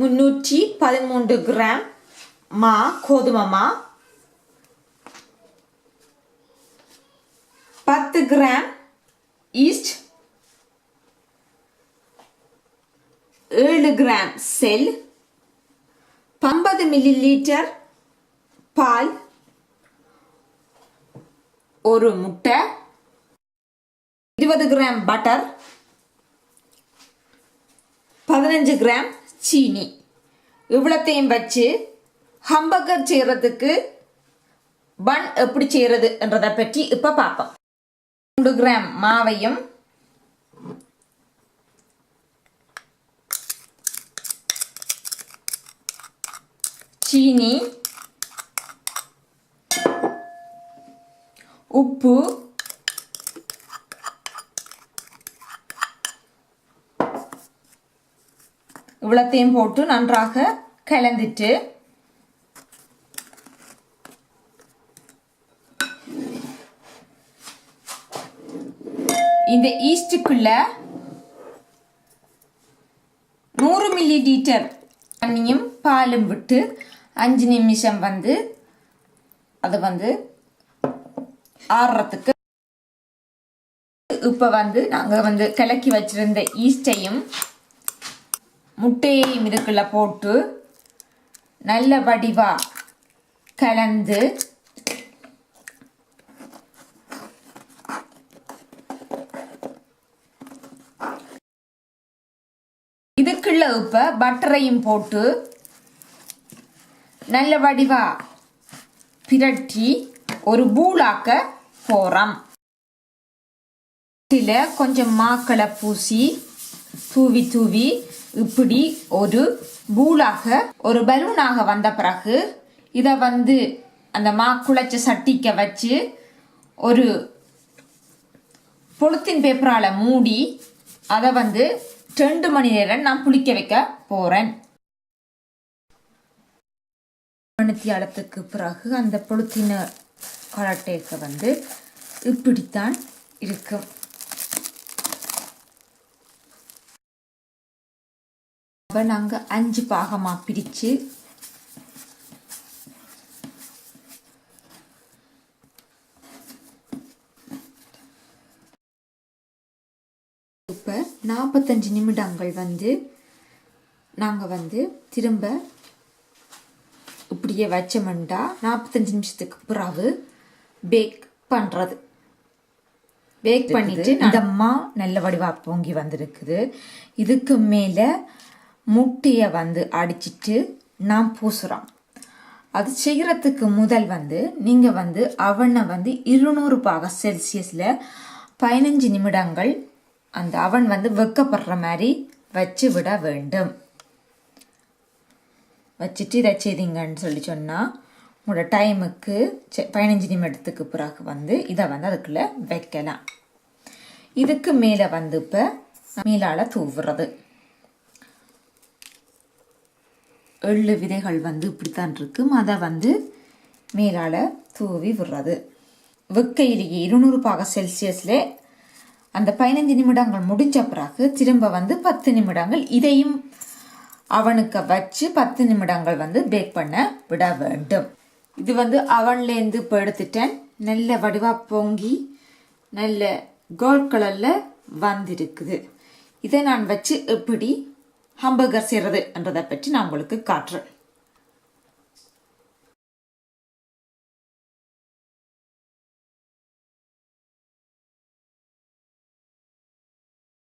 313 gram மா கோதுமை மா, 10 கிராம் ஈஸ்ட், 7 கிராம் செல், 50 மில்லிலிட்டர் பால், ஒரு முட்டை, 20 கிராம் பட்டர், 15 கிராம் சீனி. இவ்வளத்தையும் வச்சு ஹம்பர்கர் செய்யறதுக்கு பன் எப்படி செய்யறது என்றதை பற்றி இப்ப பார்ப்போம். 3 கிராம் மாவையும் சீனி, உப்பு, இவ்வளத்தையும் போட்டு நன்றாக கலந்துட்டு இந்த ஈஸ்டுக்குள்ள 100 மில்லிலிட்டர் தண்ணியும் பாலும் விட்டு 5 நிமிஷம் அது ஆறுறதுக்கு. இப்ப நாங்க கலக்கி வச்சிருந்த ஈஸ்டையும் முட்டையையும் இதுக்குள்ள போட்டு நல்ல வடிவா கலந்து இதுக்குள்ள இப்ப பட்டரையும் போட்டு நல்ல வடிவா பிரட்டி ஒரு பூலாக்க போறோம். இதுல கொஞ்சம் மாக்களை பூசி தூவி தூவி இப்படி ஒரு பூலாக ஒரு பலூனாக வந்த பிறகு இதை அந்த குழைச்ச சட்டிக்க வச்சு ஒரு பொலித்தீன் பேப்பரால மூடி அதை 2 மணி நேரம் நான் புளிக்க வைக்க போறேன். மணித்தியாலத்துக்கு பிறகு அந்த பொலித்தீன் கலட்டேக்க இப்படித்தான் இருக்கும். நாங்க 5 பாகமா பிரிச்சு இப்ப 45 நிமிடங்கள் நாங்க திரும்ப இப்படியே வச்சோம்டா 45 நிமிஷத்துக்கு பிறகு பேக் பண்றது. பேக் பண்ணிட்டு இந்த அம்மா நல்ல வடிவா பொங்கி வந்திருக்குது. இதுக்கு மேல முட்டையை அடிச்சிட்டு நான் பூசுறோம். அது செய்யறதுக்கு முதல் நீங்க அவனை 200 பாக செல்சியஸ்ல 15 நிமிடங்கள் அந்த அவன் வெக்கப்படுற மாதிரி வச்சு விட வேண்டும். வச்சுட்டு இதை செய்தீங்கன்னு சொன்னா உங்களோட டைமுக்கு 15 நிமிடத்துக்கு பிறகு இதை அதுக்குள்ள வைக்கலாம். இதுக்கு மேல இப்ப மேலால தூவுறது. எள்ளு விதைகள் இப்படித்தான் இருக்கும். அதை மேலால தூவி விடுறது. வெக்கையிலேயே 200 பாக செல்சியஸ்ல அந்த 15 நிமிடங்கள் முடிஞ்ச பிறகு திரும்ப 10 நிமிடங்கள் இதையும் அவனுக்கு வச்சு 10 நிமிடங்கள் பேக் பண்ண விட வேண்டும். இது அவன்லேருந்து இப்போ எடுத்துட்டேன். நல்ல வடிவா பொங்கி நல்ல கோல்ட் கலர்ல வந்திருக்குது. இதை நான் வச்சு எப்படி ஹம்பர்கர் செய்யறது என்றதை பற்றி நான் உங்களுக்கு காட்டுறேன்.